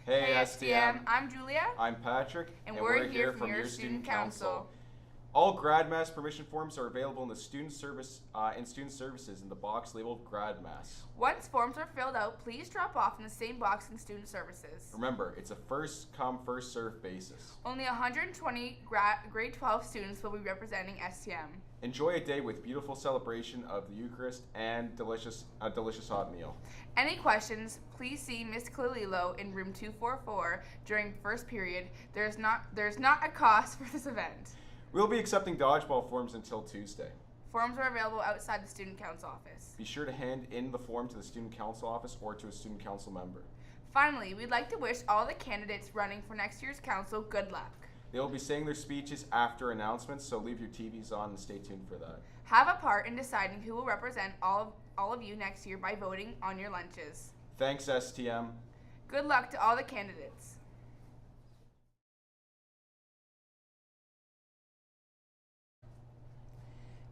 Hey STM, I'm Julia. I'm Patrick, and we're here from your student council. All grad mass permission forms are available in the student services in the box labeled grad mass. Once forms are filled out, please drop off in the same box in student services. Remember, it's a first come, first served basis. Only 120 grade 12 students will be representing STM. Enjoy a day with beautiful celebration of the Eucharist and a delicious hot meal. Any questions, please see Ms. Kalililo in room 244 during first period. There's not a cost for this event. We'll be accepting dodgeball forms until Tuesday. Forms are available outside the student council office. Be sure to hand in the form to the student council office or to a student council member. Finally, we'd like to wish all the candidates running for next year's council good luck. They will be saying their speeches after announcements, so leave your TVs on and stay tuned for that. Have a part in deciding who will represent all of you next year by voting on your lunches. Thanks, STM. Good luck to all the candidates.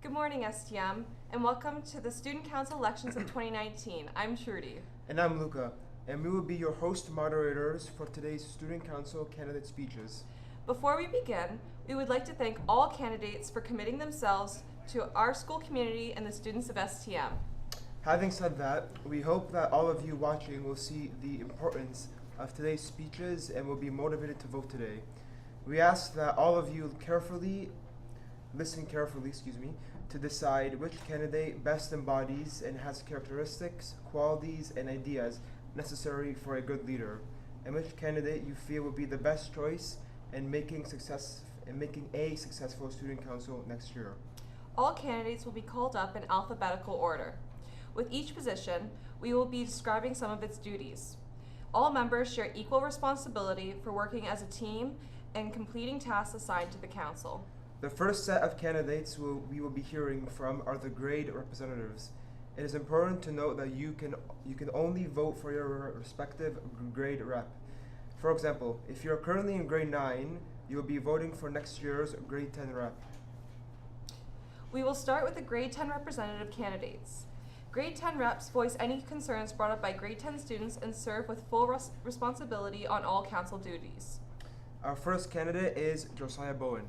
Good morning, STM, and welcome to the Student Council elections of 2019. I'm Trudy. And I'm Luca, and we will be your host moderators for today's Student Council candidate speeches. Before we begin, we would like to thank all candidates for committing themselves to our school community and the students of STM. Having said that, we hope that all of you watching will see the importance of today's speeches and will be motivated to vote today. We ask that all of you listen carefully, to decide which candidate best embodies and has characteristics, qualities, and ideas necessary for a good leader, and which candidate you feel will be the best choice in making a successful student council next year. All candidates will be called up in alphabetical order. With each position, we will be describing some of its duties. All members share equal responsibility for working as a team and completing tasks assigned to the council. The first set of candidates we will be hearing from are the grade representatives. It is important to note that you can only vote for your respective grade rep. For example, if you're currently in grade 9, you will be voting for next year's grade 10 rep. We will start with the grade 10 representative candidates. Grade 10 reps voice any concerns brought up by grade 10 students and serve with full responsibility on all council duties. Our first candidate is Josiah Bowen.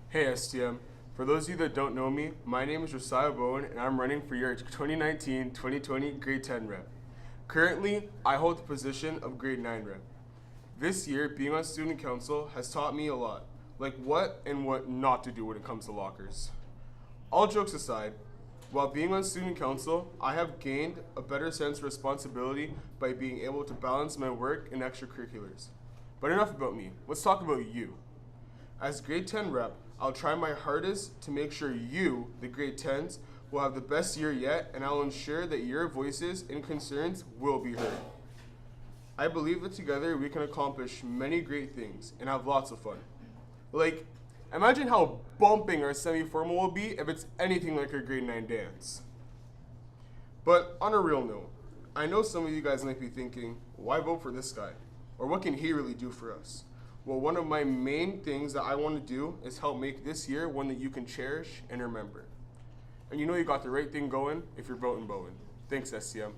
Hey STM, for those of you that don't know me, my name is Josiah Bowen and I'm running for your 2019-2020 grade 10 rep. Currently, I hold the position of grade 9 rep. This year, being on student council has taught me a lot, like what and what not to do when it comes to lockers. All jokes aside, while being on student council, I have gained a better sense of responsibility by being able to balance my work and extracurriculars. But enough about me, let's talk about you. As grade 10 rep, I'll try my hardest to make sure you, the grade 10s, will have the best year yet, and I'll ensure that your voices and concerns will be heard. I believe that together we can accomplish many great things and have lots of fun. Like, imagine how bumping our semi-formal will be if it's anything like our grade 9 dance. But on a real note, I know some of you guys might be thinking, why vote for this guy? Or what can he really do for us? Well, one of my main things that I want to do is help make this year one that you can cherish and remember. And you know you got the right thing going if you're voting Bowen. Thanks, SCM.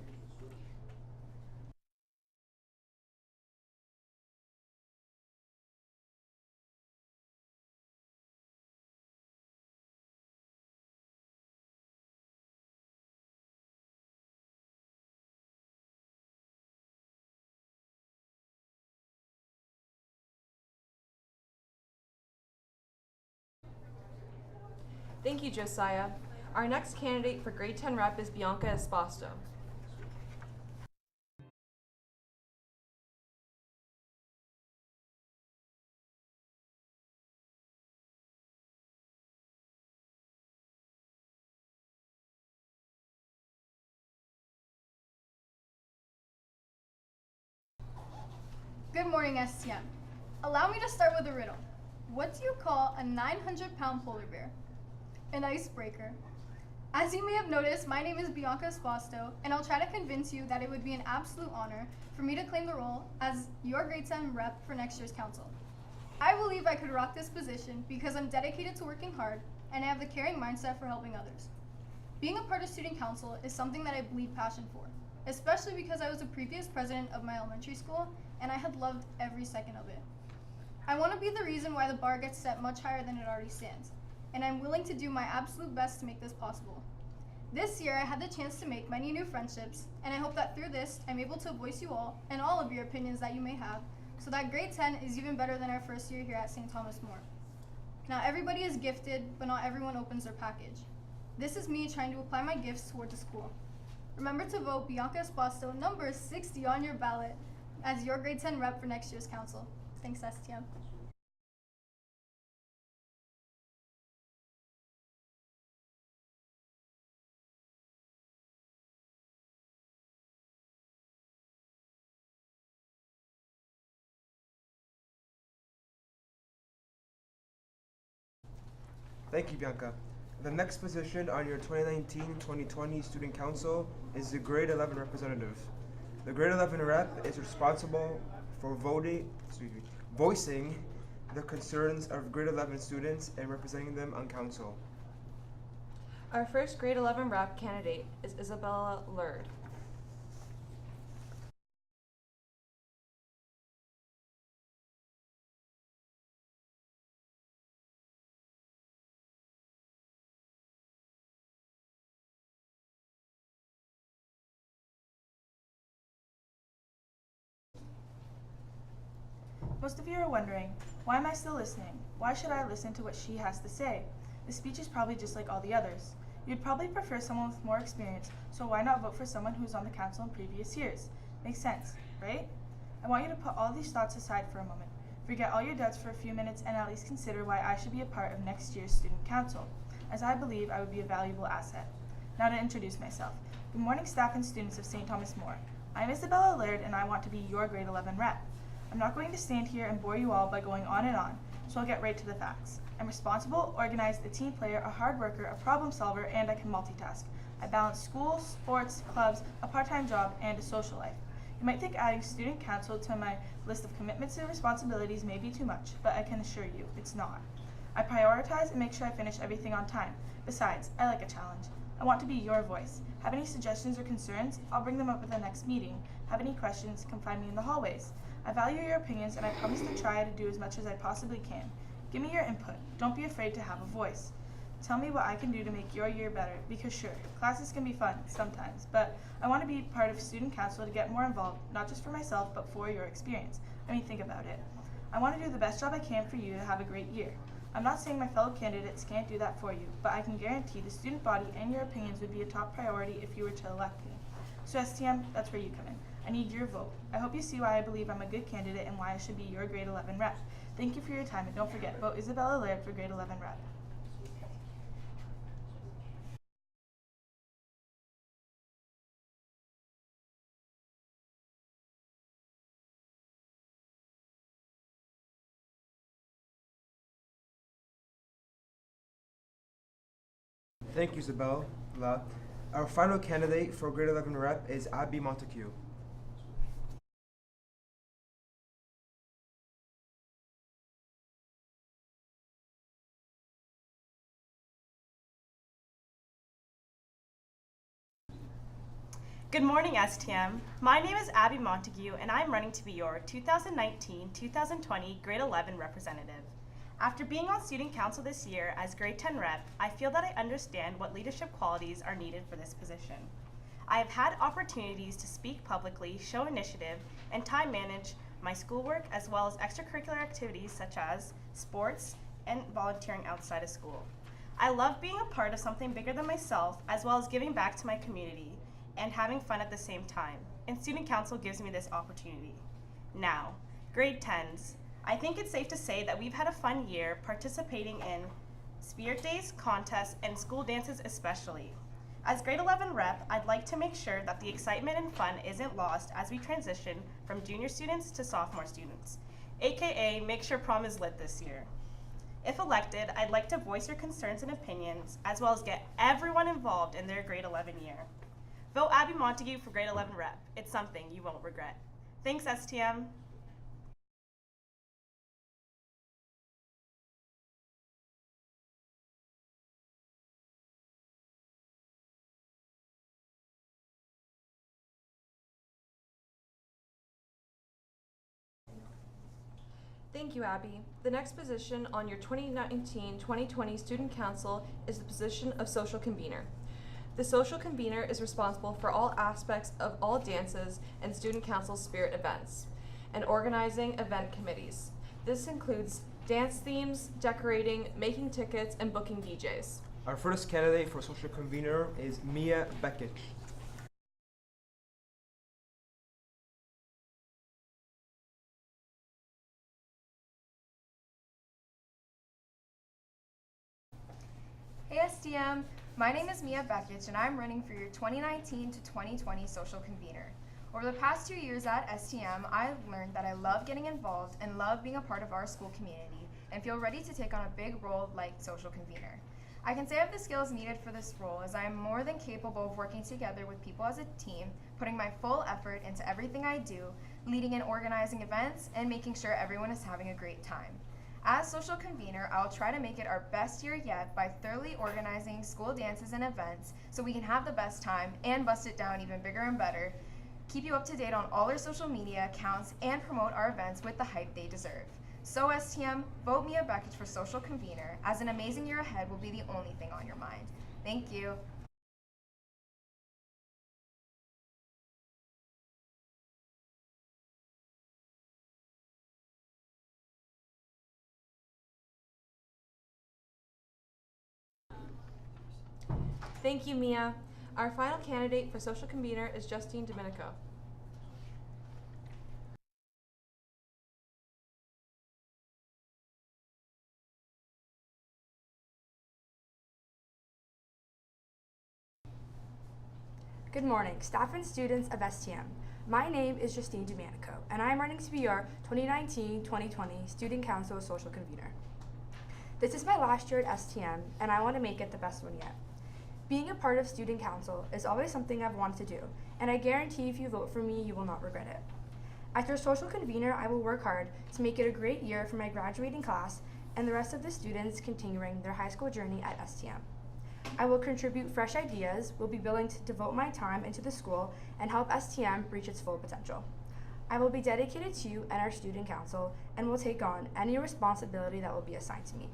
Thank you, Josiah. Our next candidate for grade 10 rep is Bianca Esposto. Good morning, STM. Allow me to start with a riddle. What do you call a 900-pound polar bear? An icebreaker. As you may have noticed, my name is Bianca Esposto, and I'll try to convince you that it would be an absolute honor for me to claim the role as your grade 10 rep for next year's council. I believe I could rock this position because I'm dedicated to working hard and I have the caring mindset for helping others. Being a part of student council is something that I bleed passion for, especially because I was a previous president of my elementary school and I had loved every second of it. I want to be the reason why the bar gets set much higher than it already stands, and I'm willing to do my absolute best to make this possible. This year I had the chance to make many new friendships, and I hope that through this I'm able to voice you all and all of your opinions that you may have, so that grade 10 is even better than our first year here at St. Thomas More. Now everybody is gifted, but not everyone opens their package. This is me trying to apply my gifts toward the school. Remember to vote Bianca Esposto number 60 on your ballot as your grade 10 rep for next year's council. Thanks, STM. Thank you, Bianca. The next position on your 2019-2020 Student Council is the Grade 11 representative. The Grade 11 rep is responsible for voicing the concerns of Grade 11 students and representing them on council. Our first grade 11 rep candidate is Isabella Lurd. Most of you are wondering, why am I still listening? Why should I listen to what she has to say? The speech is probably just like all the others. You'd probably prefer someone with more experience, so why not vote for someone who's on the council in previous years? Makes sense, right? I want you to put all these thoughts aside for a moment. Forget all your doubts for a few minutes and at least consider why I should be a part of next year's student council, as I believe I would be a valuable asset. Now to introduce myself. Good morning, staff and students of St. Thomas More. I'm Isabella Laird and I want to be your grade 11 rep. I'm not going to stand here and bore you all by going on and on, so I'll get right to the facts. I'm responsible, organized, a team player, a hard worker, a problem solver, and I can multitask. I balance school, sports, clubs, a part-time job, and a social life. You might think adding student council to my list of commitments and responsibilities may be too much, but I can assure you, it's not. I prioritize and make sure I finish everything on time. Besides, I like a challenge. I want to be your voice. Have any suggestions or concerns? I'll bring them up at the next meeting. Have any questions? Come find me in the hallways. I value your opinions and I promise to try to do as much as I possibly can. Give me your input. Don't be afraid to have a voice. Tell me what I can do to make your year better, because sure, classes can be fun sometimes, but I want to be part of student council to get more involved, not just for myself, but for your experience. I mean, think about it. I want to do the best job I can for you to have a great year. I'm not saying my fellow candidates can't do that for you, but I can guarantee the student body and your opinions would be a top priority if you were to elect me. So STM, that's where you come in. I need your vote. I hope you see why I believe I'm a good candidate and why I should be your grade 11 rep. Thank you for your time, and don't forget, vote Isabella Laird for grade 11 rep. Thank you, Isabella. Our final candidate for grade 11 rep is Abby Montague. Good morning, STM. My name is Abby Montague, and I'm running to be your 2019-2020 grade 11 representative. After being on student council this year as grade 10 rep, I feel that I understand what leadership qualities are needed for this position. I have had opportunities to speak publicly, show initiative, and time manage my schoolwork as well as extracurricular activities such as sports and volunteering outside of school. I love being a part of something bigger than myself as well as giving back to my community and having fun at the same time, and student council gives me this opportunity. Now, grade 10s. I think it's safe to say that we've had a fun year participating in spirit days, contests, and school dances especially. As grade 11 rep, I'd like to make sure that the excitement and fun isn't lost as we transition from junior students to sophomore students, aka make sure prom is lit this year. If elected, I'd like to voice your concerns and opinions, as well as get everyone involved in their grade 11 year. Vote Abby Montague for grade 11 rep. It's something you won't regret. Thanks, STM. Thank you, Abby. The next position on your 2019-2020 Student Council is the position of Social Convener. The Social Convener is responsible for all aspects of all dances and Student Council spirit events and organizing event committees. This includes dance themes, decorating, making tickets, and booking DJs. Our first candidate for social convener is Mia Bekic. Hey STM, my name is Mia Bekic and I'm running for your 2019 to 2020 social convener. Over the past 2 years at STM, I've learned that I love getting involved and love being a part of our school community and feel ready to take on a big role like social convener. I can say I have the skills needed for this role as I am more than capable of working together with people as a team, putting my full effort into everything I do, leading and organizing events, and making sure everyone is having a great time. As social convener, I'll try to make it our best year yet by thoroughly organizing school dances and events so we can have the best time and bust it down even bigger and better, keep you up to date on all our social media accounts, and promote our events with the hype they deserve. So STM, vote Mia Bekic for social convener, as an amazing year ahead will be the only thing on your mind. Thank you. Thank you, Mia. Our final candidate for social convener is Justine Domenico. Good morning, staff and students of STM. My name is Justine Domenico, and I am running to be your 2019-2020 Student Council Social Convener. This is my last year at STM, and I want to make it the best one yet. Being a part of Student Council is always something I've wanted to do, and I guarantee if you vote for me, you will not regret it. As your social convener, I will work hard to make it a great year for my graduating class and the rest of the students continuing their high school journey at STM. I will contribute fresh ideas, will be willing to devote my time into the school, and help STM reach its full potential. I will be dedicated to you and our Student Council, and will take on any responsibility that will be assigned to me.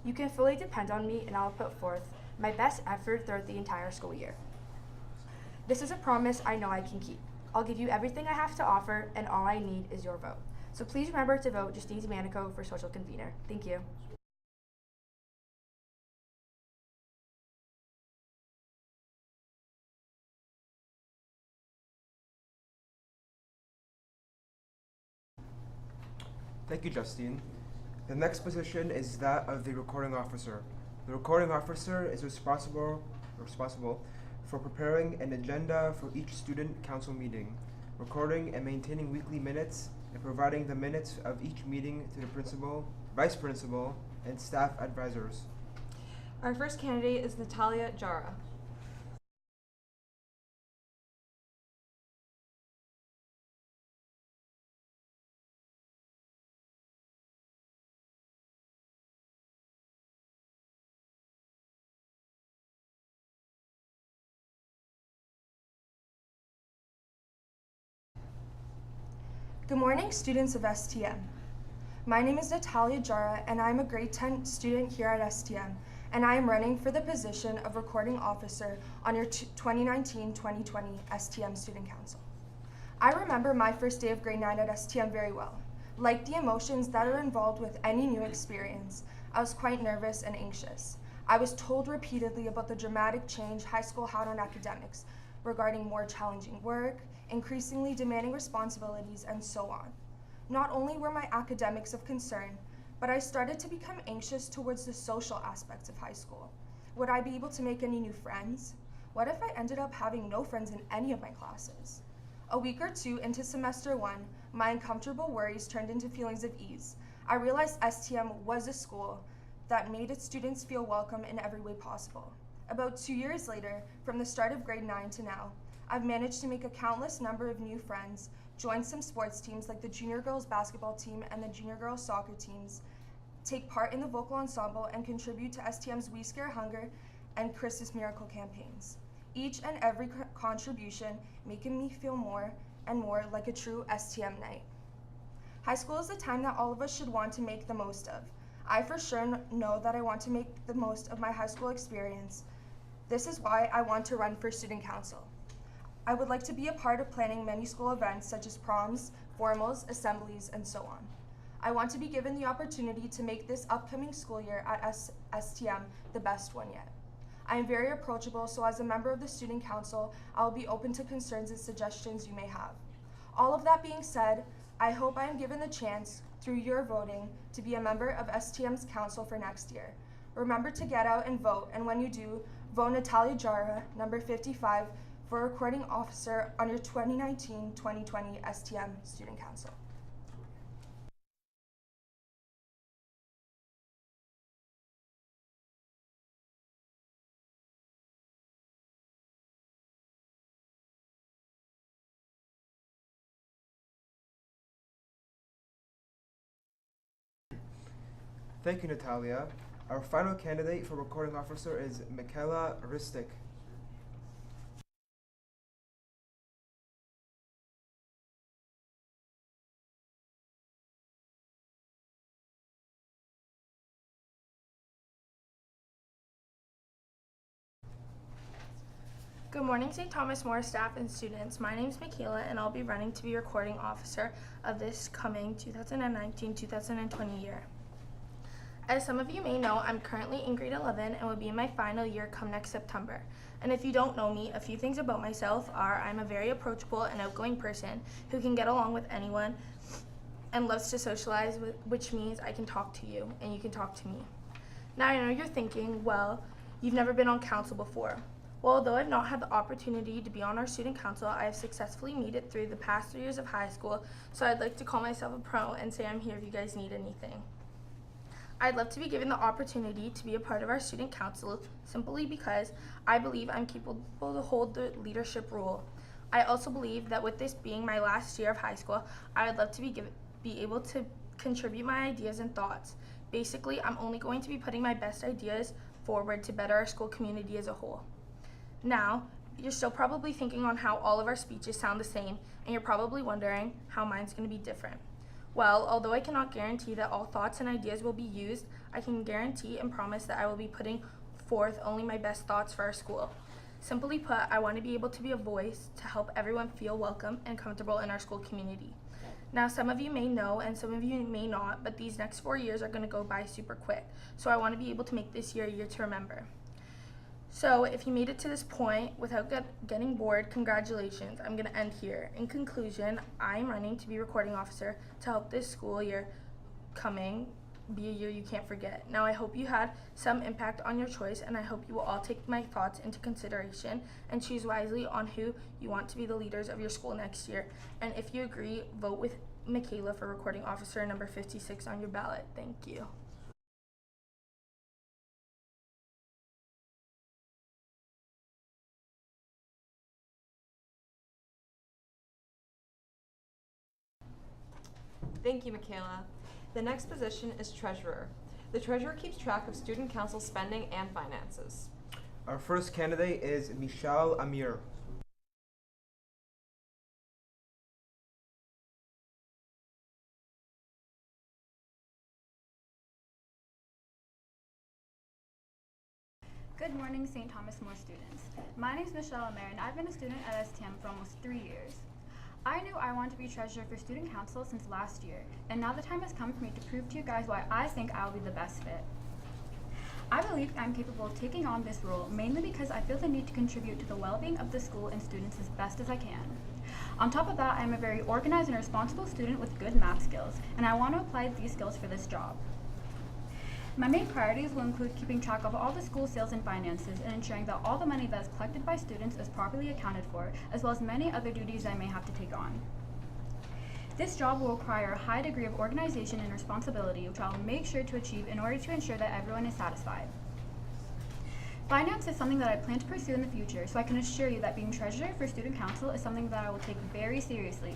You can fully depend on me, and I will put forth my best effort throughout the entire school year. This is a promise I know I can keep. I'll give you everything I have to offer, and all I need is your vote. So please remember to vote Justine Domenico for social convener. Thank you. Thank you, Justine. The next position is that of the recording officer. The recording officer is responsible for preparing an agenda for each student council meeting, recording and maintaining weekly minutes, and providing the minutes of each meeting to the principal, vice principal, and staff advisors. Our first candidate is Natalia Jara. Good morning, students of STM. My name is Natalia Jara, and I'm a grade 10 student here at STM, and I am running for the position of recording officer on your 2019-2020 STM Student Council. I remember my first day of grade 9 at STM very well. Like the emotions that are involved with any new experience, I was quite nervous and anxious. I was told repeatedly about the dramatic change high school had on academics regarding more challenging work, increasingly demanding responsibilities, and so on. Not only were my academics of concern, but I started to become anxious towards the social aspects of high school. Would I be able to make any new friends? What if I ended up having no friends in any of my classes? A week or two into semester 1, my uncomfortable worries turned into feelings of ease. I realized STM was a school that made its students feel welcome in every way possible. About 2 years later, from the start of grade 9 to now, I've managed to make a countless number of new friends, join some sports teams like the junior girls basketball team and the junior girls soccer teams, take part in the vocal ensemble, and contribute to STM's We Scare Hunger and Christmas Miracle campaigns. Each and every contribution making me feel more and more like a true STM Knight. High school is the time that all of us should want to make the most of. I for sure know that I want to make the most of my high school experience. This is why I want to run for student council. I would like to be a part of planning many school events such as proms, formals, assemblies, and so on. I want to be given the opportunity to make this upcoming school year at STM the best one yet. I am very approachable, so as a member of the student council, I will be open to concerns and suggestions you may have. All of that being said, I hope I am given the chance, through your voting, to be a member of STM's council for next year. Remember to get out and vote, and when you do, vote Natalia Jara, number 55, for recording officer on your 2019-2020 STM Student Council. Thank you, Natalia. Our final candidate for recording officer is Michaela Ristic. Good morning, St. Thomas More staff and students. My name is Michaela, and I'll be running to be recording officer of this coming 2019-2020 year. As some of you may know, I'm currently in grade 11 and will be in my final year come next September. And if you don't know me, a few things about myself are I'm a very approachable and outgoing person who can get along with anyone and loves to socialize, which means I can talk to you and you can talk to me. Now I know you're thinking, well, you've never been on council before. Well, although I've not had the opportunity to be on our student council, I have successfully made it through the past 3 years of high school, so I'd like to call myself a pro and say I'm here if you guys need anything. I'd love to be given the opportunity to be a part of our student council simply because I believe I'm capable to hold the leadership role. I also believe that with this being my last year of high school, I would love to be able to contribute my ideas and thoughts. Basically, I'm only going to be putting my best ideas forward to better our school community as a whole. Now, you're still probably thinking on how all of our speeches sound the same, and you're probably wondering how mine's going to be different. Well, although I cannot guarantee that all thoughts and ideas will be used, I can guarantee and promise that I will be putting forth only my best thoughts for our school. Simply put, I want to be able to be a voice to help everyone feel welcome and comfortable in our school community. Now, some of you may know and some of you may not, but these next 4 years are going to go by super quick, so I want to be able to make this year a year to remember. So if you made it to this point without getting bored, congratulations. I'm going to end here. In conclusion, I'm running to be recording officer to help this school year coming be a year you can't forget. Now I hope you had some impact on your choice, and I hope you will all take my thoughts into consideration and choose wisely on who you want to be the leaders of your school next year. And if you agree, vote with Michaela for recording officer number 56 on your ballot. Thank you. Thank you, Michaela. The next position is treasurer. The treasurer keeps track of student council spending and finances. Our first candidate is Michelle Amir. Good morning, St. Thomas More students. My name is Michelle Amir, and I've been a student at STM for almost 3 years. I knew I wanted to be treasurer for student council since last year, and now the time has come for me to prove to you guys why I think I will be the best fit. I believe I'm capable of taking on this role mainly because I feel the need to contribute to the well-being of the school and students as best as I can. On top of that, I am a very organized and responsible student with good math skills, and I want to apply these skills for this job. My main priorities will include keeping track of all the school sales and finances and ensuring that all the money that is collected by students is properly accounted for, as well as many other duties I may have to take on. This job will require a high degree of organization and responsibility, which I will make sure to achieve in order to ensure that everyone is satisfied. Finance is something that I plan to pursue in the future, so I can assure you that being treasurer for student council is something that I will take very seriously.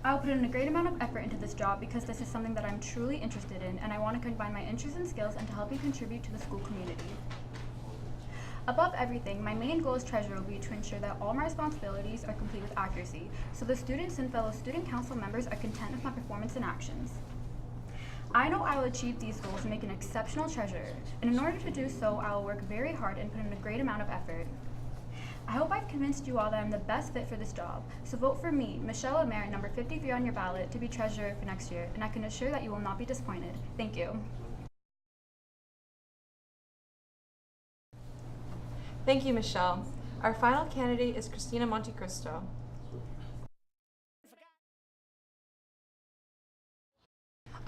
I will put in a great amount of effort into this job because this is something that I'm truly interested in, and I want to combine my interests and skills into helping contribute to the school community. Above everything, my main goal as treasurer will be to ensure that all my responsibilities are complete with accuracy, so the students and fellow student council members are content with my performance and actions. I know I will achieve these goals and make an exceptional treasurer, and in order to do so, I will work very hard and put in a great amount of effort. I hope I've convinced you all that I'm the best fit for this job, so vote for me, Michelle Ameri, number 53 on your ballot, to be treasurer for next year, and I can assure that you will not be disappointed. Thank you. Thank you, Michelle. Our final candidate is Christina Montecristo.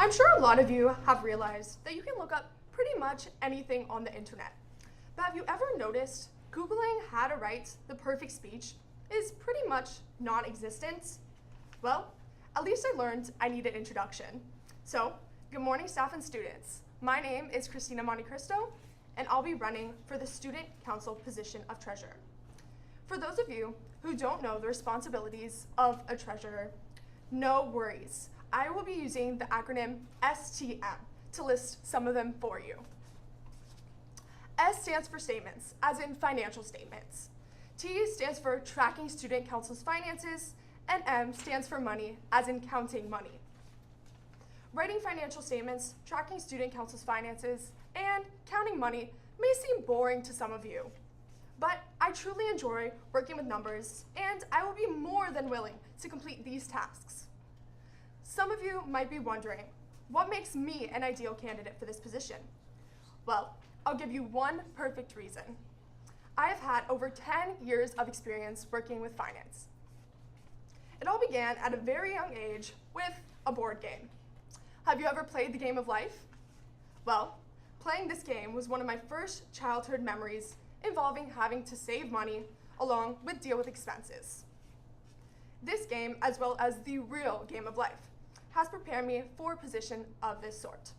I'm sure a lot of you have realized that you can look up pretty much anything on the internet. But have you ever noticed Googling how to write the perfect speech is pretty much non-existent? Well, at least I learned I need an introduction. So, good morning, staff and students. My name is Christina Montecristo, and I'll be running for the Student Council position of treasurer. For those of you who don't know the responsibilities of a treasurer, no worries. I will be using the acronym STM to list some of them for you. S stands for statements, as in financial statements. T stands for tracking student council's finances, and M stands for money, as in counting money. Writing financial statements, tracking student council's finances, and counting money may seem boring to some of you, but I truly enjoy working with numbers, and I will be more than willing to complete these tasks. Some of you might be wondering, what makes me an ideal candidate for this position? Well, I'll give you one perfect reason. I have had over 10 years of experience working with finance. It all began at a very young age with a board game. Have you ever played the game of life? Well, playing this game was one of my first childhood memories involving having to save money along with deal with expenses. This game, as well as the real game of life, has prepared me for a position of this sort.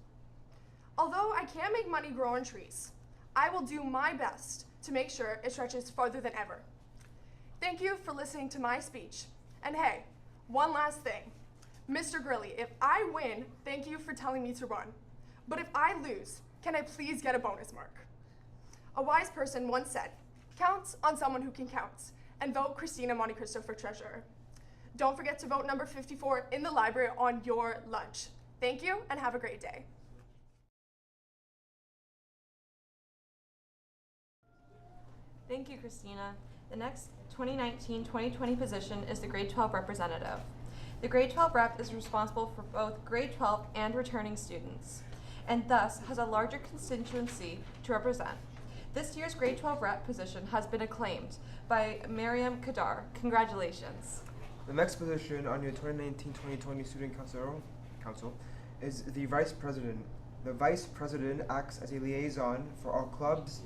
Although I can't make money grow on trees, I will do my best to make sure it stretches farther than ever. Thank you for listening to my speech. And hey, one last thing. Mr. Grilly, if I win, thank you for telling me to run. But if I lose, can I please get a bonus mark? A wise person once said, count on someone who can count, and vote Christina Montecristo for treasurer. Don't forget to vote number 54 in the library on your lunch. Thank you, and have a great day. Thank you, Christina. The next 2019-2020 position is the grade 12 representative. The grade 12 rep is responsible for both grade 12 and returning students, and thus has a larger constituency to represent. This year's grade 12 rep position has been acclaimed by Miriam Kadar. Congratulations. The next position on your 2019-2020 Student Council is the Vice President. The Vice President acts as a liaison for all clubs,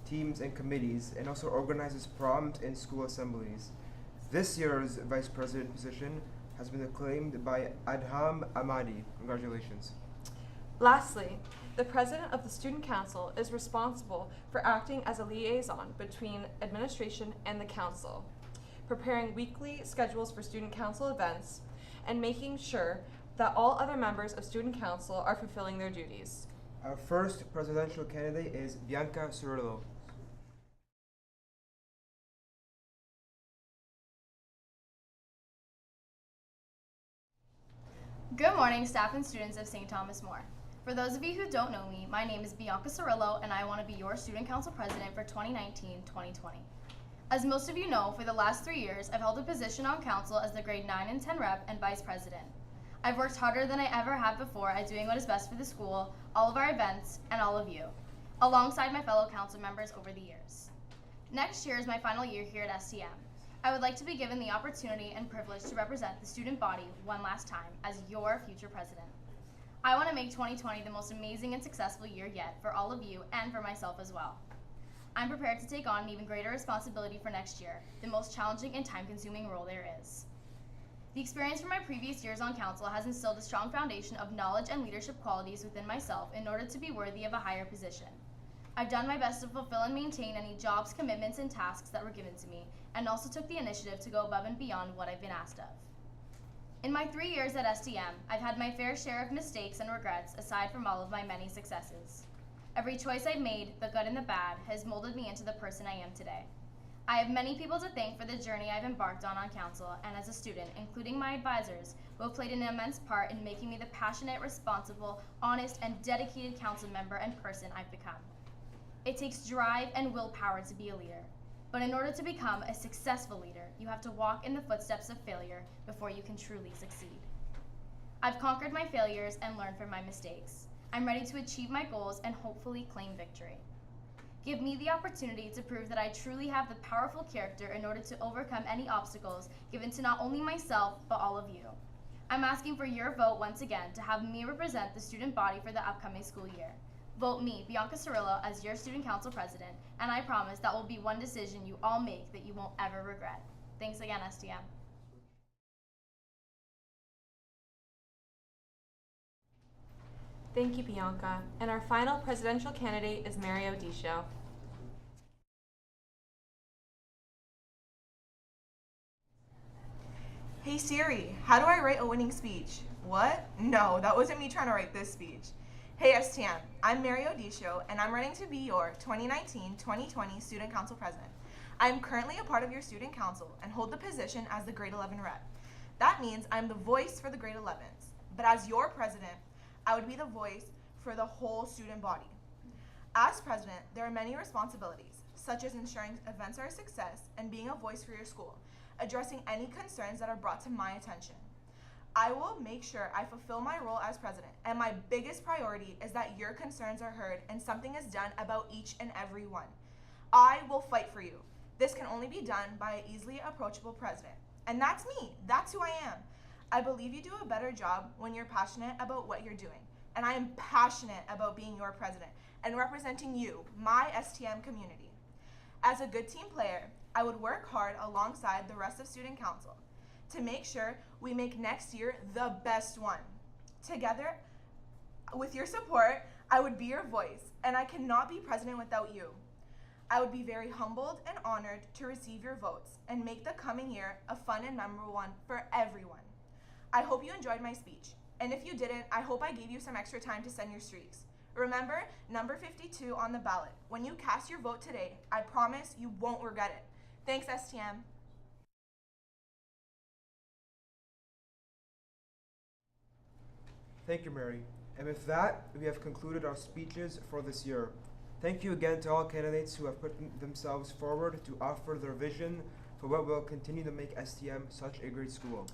teams, and committees, and also organizes proms and school assemblies. This year's Vice President position has been acclaimed by Adham Ahmadi. Congratulations. Lastly, the President of the Student Council is responsible for acting as a liaison between administration and the Council, preparing weekly schedules for Student Council events, and making sure that all other members of Student Council are fulfilling their duties. Our first presidential candidate is Bianca Cirillo. Good morning, staff and students of St. Thomas More. For those of you who don't know me, my name is Bianca Cirillo, and I want to be your Student Council President for 2019-2020. As most of you know, for the last 3 years, I've held a position on council as the grade 9 and 10 rep and vice president. I've worked harder than I ever have before at doing what is best for the school, all of our events, and all of you, alongside my fellow council members over the years. Next year is my final year here at STM. I would like to be given the opportunity and privilege to represent the student body one last time as your future president. I want to make 2020 the most amazing and successful year yet for all of you and for myself as well. I'm prepared to take on an even greater responsibility for next year, the most challenging and time-consuming role there is. The experience from my previous years on council has instilled a strong foundation of knowledge and leadership qualities within myself in order to be worthy of a higher position. I've done my best to fulfill and maintain any jobs, commitments, and tasks that were given to me, and also took the initiative to go above and beyond what I've been asked of. In my 3 years at STM, I've had my fair share of mistakes and regrets aside from all of my many successes. Every choice I've made, the good and the bad, has molded me into the person I am today. I have many people to thank for the journey I've embarked on council and as a student, including my advisors, who have played an immense part in making me the passionate, responsible, honest, and dedicated council member and person I've become. It takes drive and willpower to be a leader. But in order to become a successful leader, you have to walk in the footsteps of failure before you can truly succeed. I've conquered my failures and learned from my mistakes. I'm ready to achieve my goals and hopefully claim victory. Give me the opportunity to prove that I truly have the powerful character in order to overcome any obstacles given to not only myself, but all of you. I'm asking for your vote once again to have me represent the student body for the upcoming school year. Vote me, Bianca Cirillo, as your student council president, and I promise that will be one decision you all make that you won't ever regret. Thanks again, STM. Thank you, Bianca. And our final presidential candidate is Mary Odisho. Hey Siri, how do I write a winning speech? What? No, that wasn't me trying to write this speech. Hey STM, I'm Mary Odisho, and I'm running to be your 2019-2020 Student Council President. I am currently a part of your Student Council and hold the position as the Grade 11 rep. That means I'm the voice for the Grade 11s, but as your president, I would be the voice for the whole student body. As president, there are many responsibilities, such as ensuring events are a success and being a voice for your school, addressing any concerns that are brought to my attention. I will make sure I fulfill my role as president, and my biggest priority is that your concerns are heard and something is done about each and every one. I will fight for you. This can only be done by an easily approachable president. And that's me. That's who I am. I believe you do a better job when you're passionate about what you're doing. And I am passionate about being your president and representing you, my STM community. As a good team player, I would work hard alongside the rest of Student Council to make sure we make next year the best one. Together, with your support, I would be your voice, and I cannot be president without you. I would be very humbled and honored to receive your votes and make the coming year a fun and memorable one for everyone. I hope you enjoyed my speech, and if you didn't, I hope I gave you some extra time to send your streaks. Remember, number 52 on the ballot. When you cast your vote today, I promise you won't regret it. Thanks, STM. Thank you, Mary. And with that, we have concluded our speeches for this year. Thank you again to all candidates who have put themselves forward to offer their vision for what will continue to make STM such a great school.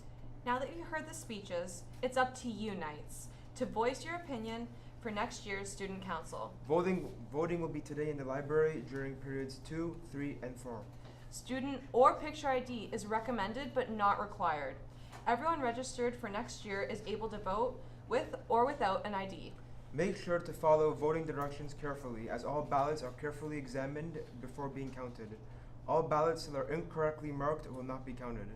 Now that you heard the speeches, it's up to you, Knights, to voice your opinion for next year's Student Council. Voting will be today in the library during periods 2, 3, and 4. Student or picture ID is recommended but not required. Everyone registered for next year is able to vote with or without an ID. Make sure to follow voting directions carefully, as all ballots are carefully examined before being counted. All ballots that are incorrectly marked will not be counted.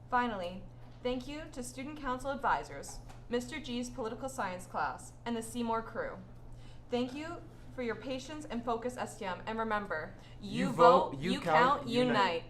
Finally, thank you to Student Council advisors, Mr. G's political science class, and the CMOR crew. Thank you for your patience and focus, STM, and remember, you vote, you count, unite.